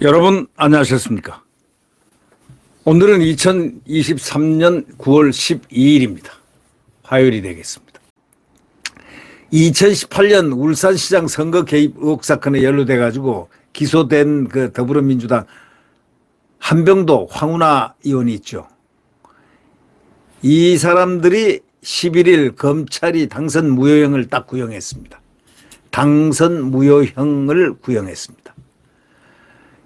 여러분 안녕하셨습니까? 오늘은 2023년 9월 12일입니다. 화요일이 되겠습니다. 2018년 울산시장 선거 개입 의혹 사건에 연루돼 가지고 기소된 그 더불어민주당 한병도 황운하 의원이 있죠. 이 사람들이 11일 검찰이 당선 무효형을 딱 구형했습니다. 당선 무효형을 구형했습니다.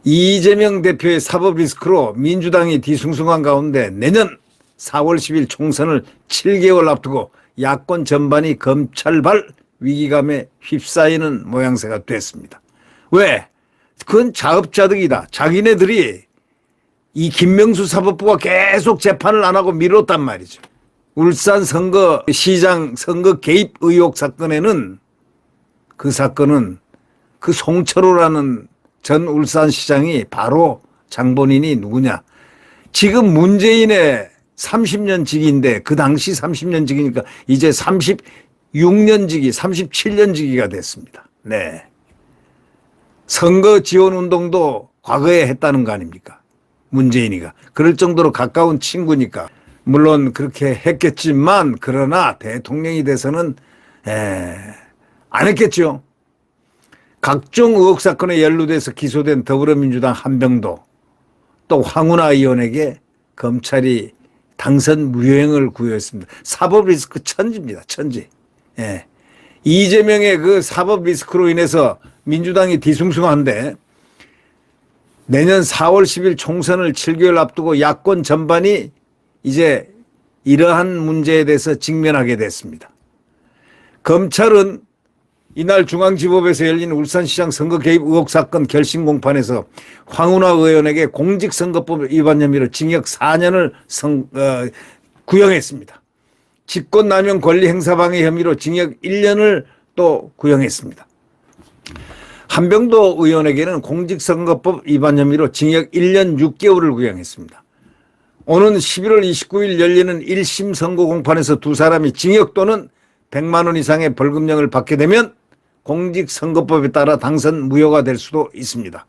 이재명 대표의 사법 리스크로 민주당이 뒤숭숭한 가운데 내년 4월 10일 총선을 7개월 앞두고 야권 전반이 검찰발 위기감에 휩싸이는 모양새가 됐습니다. 왜? 그건 자업자득이다. 자기네들이 이 김명수 사법부가 계속 재판을 안 하고 미뤘단 말이죠. 울산 시장 선거 개입 의혹 사건에는 그 사건은 그 송철호라는 전 울산시장이 바로 장본인이 누구냐. 지금 문재인의 30년직인데 그 당시 30년직이니까 이제 36년직이 37년직이가 됐습니다. 네. 선거 지원 운동도 과거에 했다는 거 아닙니까? 문재인이가. 그럴 정도로 가까운 친구니까. 물론 그렇게 했겠지만 그러나 대통령이 돼서는 안 했겠죠. 각종 의혹 사건에 연루돼서 기소된 더불어민주당 한병도 또 황운하 의원에게 검찰이 당선 무효형을 구형했습니다. 사법 리스크 천지입니다. 천지. 예. 이재명의 그 사법 리스크로 인해서 민주당이 뒤숭숭한데 내년 4월 10일 총선을 7개월 앞두고 야권 전반이 이제 이러한 문제에 대해서 직면하게 됐습니다. 검찰은 이날 중앙지법에서 열린 울산시장 선거 개입 의혹 사건 결심 공판에서 황운하 의원에게 공직선거법 위반 혐의로 징역 4년을 구형했습니다. 직권남용 권리행사방해 혐의로 징역 1년을 또 구형했습니다. 한병도 의원에게는 공직선거법 위반 혐의로 징역 1년 6개월을 구형했습니다. 오는 11월 29일 열리는 1심 선고 공판에서 두 사람이 징역 또는 100만 원 이상의 벌금형을 받게 되면 공직선거법에 따라 당선 무효가 될 수도 있습니다.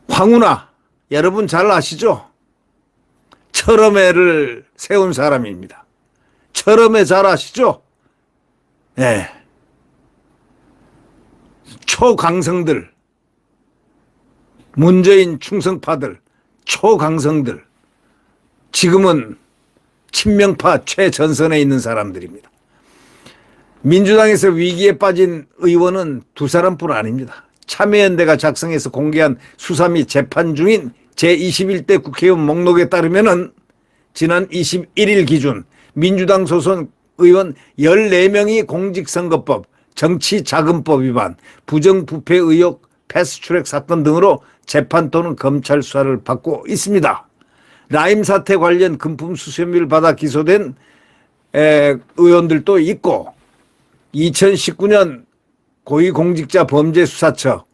황운하 여러분 잘 아시죠? 철험회를 세운 사람입니다. 철험회 잘 아시죠? 네. 초강성들, 문재인 충성파들, 초강성들, 지금은 친명파 최전선에 있는 사람들입니다. 민주당에서 위기에 빠진 의원은 두 사람뿐 아닙니다. 참여연대가 작성해서 공개한 수사 및 재판 중인 제21대 국회의원 목록에 따르면은 지난 21일 기준 민주당 소속 의원 14명이 공직선거법, 정치자금법 위반, 부정부패 의혹, 패스트트랙 사건 등으로 재판 또는 검찰 수사를 받고 있습니다. 라임 사태 관련 금품 수수 혐의를 받아 기소된 의원들도 있고 2019년 고위공직자범죄수사처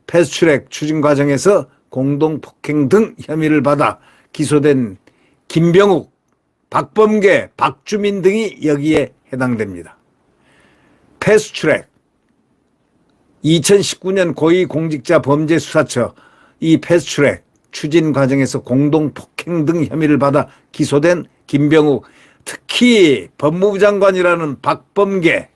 패스트트랙 추진 과정에서 공동폭행 등 혐의를 받아 기소된 김병욱, 박범계, 박주민 등이 여기에 해당됩니다. 패스트트랙 2019년 고위공직자범죄수사처 이 패스트트랙 추진 과정에서 공동폭행 등 혐의를 받아 기소된 김병욱, 특히 법무부 장관이라는 박범계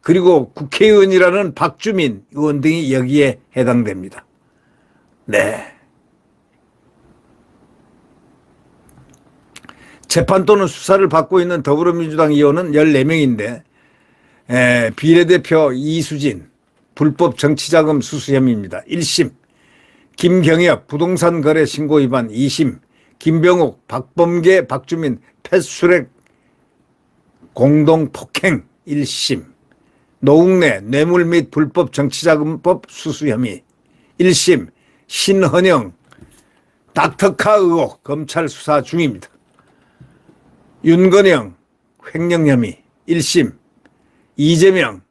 그리고 국회의원이라는 박주민 의원 등이 여기에 해당됩니다. 네. 재판 또는 수사를 받고 있는 더불어민주당 의원은 14명인데 비례대표 이수진 불법 정치자금 수수 혐의입니다. 1심 김경엽 부동산 거래 신고 위반 2심 김병욱 박범계 박주민 패스트트랙 공동폭행 1심 노웅래 뇌물 및 불법 정치자금법 수수 혐의 1심 신헌영 닥터카 의혹 검찰 수사 중입니다. 윤건영 횡령 혐의 1심 이재명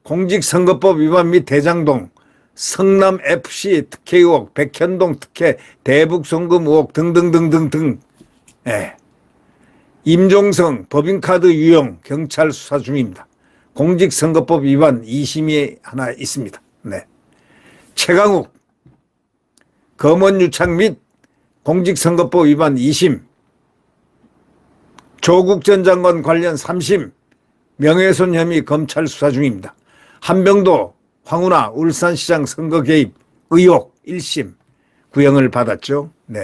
공직선거법 위반 및 대장동 성남FC 특혜 의혹 백현동 특혜 대북송금 의혹 등등등등등 임종성 법인카드 유용 경찰 수사 중입니다. 공직선거법 위반 2심이 하나 있습니다. 네. 최강욱 검언유착 및 공직선거법 위반 2심, 조국 전 장관 관련 3심 명예훼손 혐의 검찰 수사 중입니다. 한병도 황운하 울산시장 선거 개입 의혹 1심 구형을 받았죠. 네.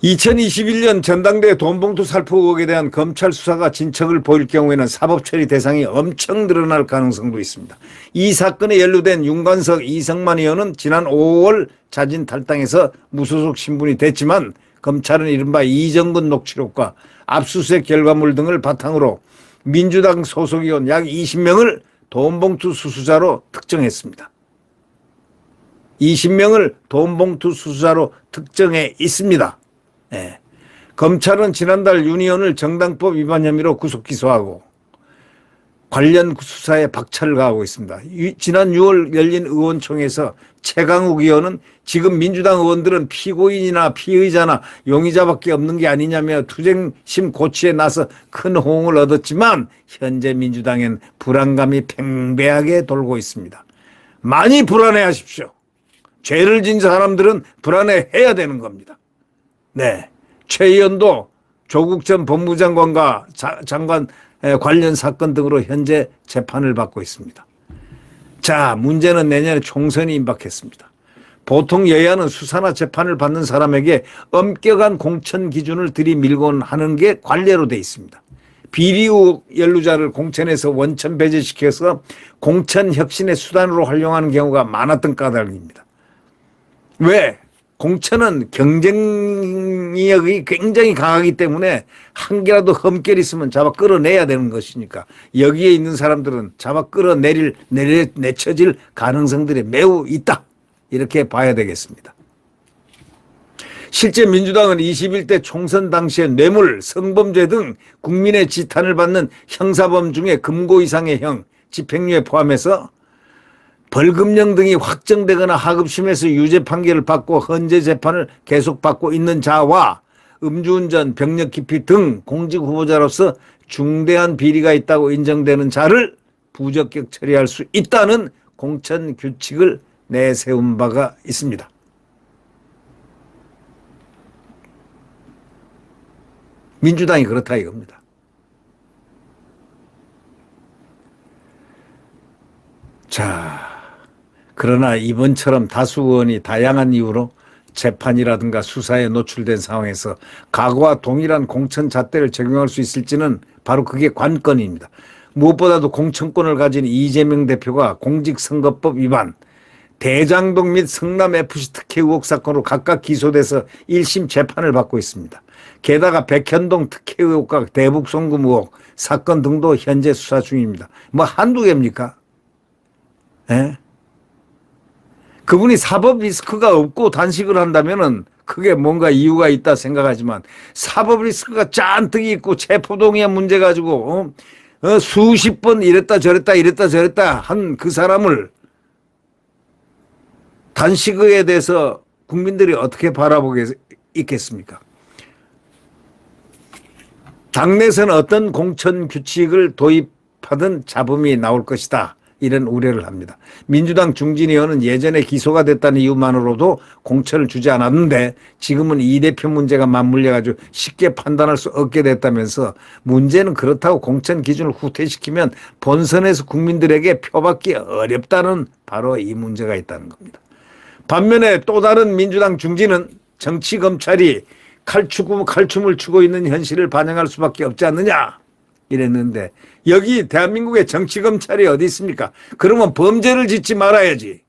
2021년 전당대 돈봉투 살포 의혹에 대한 검찰 수사가 진척을 보일 경우에는 사법 처리 대상이 엄청 늘어날 가능성도 있습니다. 이 사건에 연루된 윤관석, 이성만 의원은 지난 5월 자진 탈당해서 무소속 신분이 됐지만 검찰은 이른바 이정근 녹취록과 압수수색 결과물 등을 바탕으로 민주당 소속 의원 약 20명을 돈봉투 수수자로 특정했습니다. 20명을 돈봉투 수수자로 특정해 있습니다. 네. 검찰은 지난달 윤 의원을 정당법 위반 혐의로 구속 기소하고 관련 수사에 박차를 가하고 있습니다. 지난 6월 열린 의원총회에서 최강욱 의원은 지금 민주당 의원들은 피고인이나 피의자나 용의자밖에 없는 게 아니냐며 투쟁심 고취에 나서 큰 호응을 얻었지만 현재 민주당엔 불안감이 팽배하게 돌고 있습니다. 많이 불안해하십시오. 죄를 진 사람들은 불안해해야 되는 겁니다. 네, 최 의원도 조국 전 법무장관과 장관 관련 사건 등으로 현재 재판을 받고 있습니다. 자, 문제는 내년에 총선이 임박했습니다. 보통 여야는 수사나 재판을 받는 사람에게 엄격한 공천 기준을 들이밀곤 하는 게 관례로 돼 있습니다. 비리 의혹 연루자를 공천에서 원천 배제시켜서 공천 혁신의 수단으로 활용하는 경우가 많았던 까닭입니다. 왜? 공천은 경쟁력이 굉장히 강하기 때문에 한 개라도 흠결 있으면 잡아 끌어내야 되는 것이니까 여기에 있는 사람들은 잡아 내쳐질 가능성들이 매우 있다. 이렇게 봐야 되겠습니다. 실제 민주당은 21대 총선 당시에 뇌물, 성범죄 등 국민의 지탄을 받는 형사범 중에 금고 이상의 형, 집행유예 포함해서 벌금형 등이 확정되거나 하급심에서 유죄 판결을 받고 헌재 재판을 계속받고 있는 자와 음주운전, 병력 기피 등 공직 후보자로서 중대한 비리가 있다고 인정되는 자를 부적격 처리할 수 있다는 공천 규칙을 내세운 바가 있습니다. 민주당이 그렇다 이겁니다. 자, 그러나 이번처럼 다수 의원이 다양한 이유로 재판이라든가 수사에 노출된 상황에서 과거와 동일한 공천 잣대를 적용할 수 있을지는 바로 그게 관건입니다. 무엇보다도 공천권을 가진 이재명 대표가 공직선거법 위반, 대장동 및 성남FC 특혜 의혹 사건으로 각각 기소돼서 1심 재판을 받고 있습니다. 게다가 백현동 특혜 의혹과 대북 송금 의혹 사건 등도 현재 수사 중입니다. 뭐 한두 개입니까? 예? 그분이 사법 리스크가 없고 단식을 한다면은 그게 뭔가 이유가 있다 생각하지만 사법 리스크가 잔뜩 있고 체포동의안 문제 가지고 수십 번 이랬다 저랬다 한 그 사람을 단식에 대해서 국민들이 어떻게 바라보겠습니까? 당내에서는 어떤 공천 규칙을 도입하든 잡음이 나올 것이다. 이런 우려를 합니다. 민주당 중진 의원은 예전에 기소가 됐다는 이유만으로도 공천을 주지 않았는데 지금은 이 대표 문제가 맞물려가지고 쉽게 판단할 수 없게 됐다면서 문제는 그렇다고 공천 기준을 후퇴시키면 본선에서 국민들에게 표받기 어렵다는 바로 이 문제가 있다는 겁니다. 반면에 또 다른 민주당 중진은 정치 검찰이 칼춤을 추고 있는 현실을 반영할 수밖에 없지 않느냐 이랬는데 여기 대한민국의 정치검찰이 어디 있습니까? 그러면 범죄를 짓지 말아야지.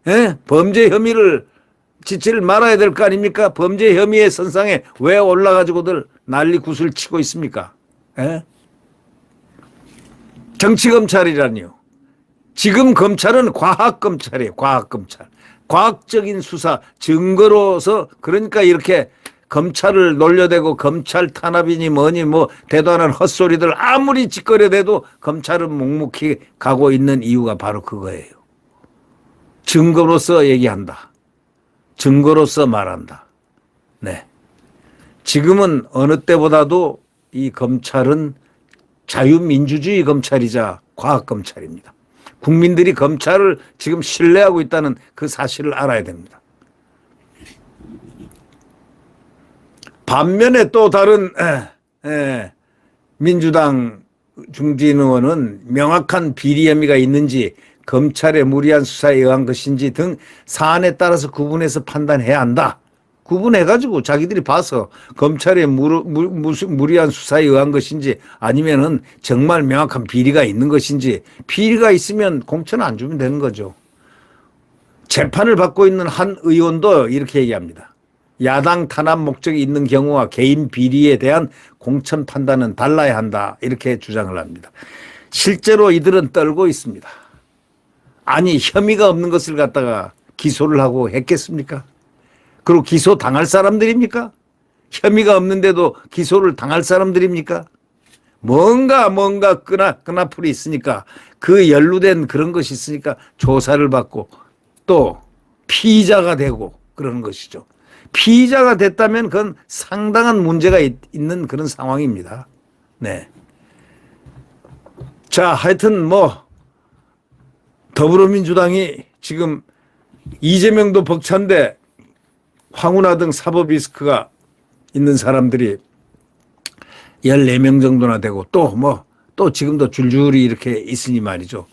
예? 범죄 혐의를 짓지를 말아야 될 거 아닙니까? 범죄 혐의의 선상에 왜 올라가지고들 난리 구슬 치고 있습니까? 예? 정치검찰이라니요. 지금 검찰은 과학검찰이에요. 과학검찰. 과학적인 수사, 증거로서 그러니까 이렇게 검찰을 놀려대고 검찰 탄압이니 뭐니 뭐 대단한 헛소리들 아무리 짓거려대도 검찰은 묵묵히 가고 있는 이유가 바로 그거예요. 증거로서 얘기한다. 증거로서 말한다. 네. 지금은 어느 때보다도 이 검찰은 자유민주주의 검찰이자 과학검찰입니다. 국민들이 검찰을 지금 신뢰하고 있다는 그 사실을 알아야 됩니다. 반면에 또 다른 민주당 중진 의원은 명확한 비리 혐의가 있는지 검찰의 무리한 수사에 의한 것인지 등 사안에 따라서 구분해서 판단해야 한다. 구분해가지고 자기들이 봐서 검찰의 무리한 수사에 의한 것인지 아니면은 정말 명확한 비리가 있는 것인지, 비리가 있으면 공천을 안 주면 되는 거죠. 재판을 받고 있는 한 의원도 이렇게 얘기합니다. 야당 탄압 목적이 있는 경우와 개인 비리에 대한 공천 판단은 달라야 한다. 이렇게 주장을 합니다. 실제로 이들은 떨고 있습니다. 아니, 혐의가 없는 것을 갖다가 기소를 하고 했겠습니까? 그리고 기소 당할 사람들입니까? 혐의가 없는데도 기소를 당할 사람들입니까? 뭔가 끈앞풀이 있으니까, 그 연루된 그런 것이 있으니까 조사를 받고 또 피의자가 되고 그러는 것이죠. 피의자가 됐다면 그건 상당한 문제가 있는 그런 상황입니다. 네. 자, 하여튼 더불어민주당이 지금 이재명도 벅찬데 황운하 등 사법 리스크가 있는 사람들이 14명 정도나 되고 또 지금도 줄줄이 이렇게 있으니 말이죠.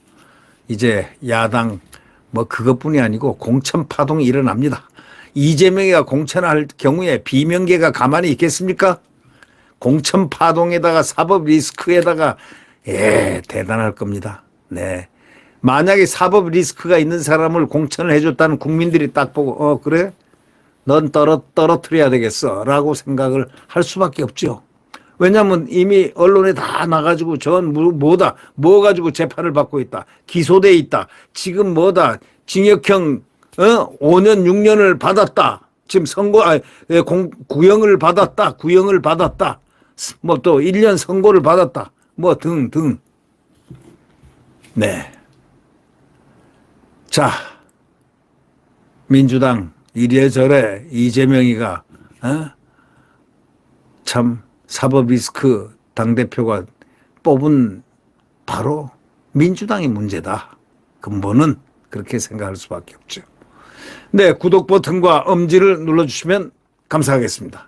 이제 야당 그것뿐이 아니고 공천 파동이 일어납니다. 이재명이가 공천할 경우에 비명계가 가만히 있겠습니까? 공천 파동에다가 사법 리스크에다가 대단할 겁니다. 네. 만약에 사법 리스크가 있는 사람을 공천을 해줬다는 국민들이 딱 보고 그래? 넌 떨어뜨려야 되겠어 라고 생각을 할 수밖에 없죠. 왜냐하면 이미 언론에 다 나가지고 뭐 가지고 재판을 받고 있다. 기소돼 있다. 지금 징역형 5년 6년을 받았다. 지금 구형을 받았다. 또 1년 선고를 받았다. 등. 네. 자, 민주당 이래저래 이재명이가 참 사법 리스크 당대표가 뽑은 바로 민주당이 문제다. 근본은 그렇게 생각할 수밖에 없죠. 네, 구독 버튼과 엄지를 눌러주시면 감사하겠습니다.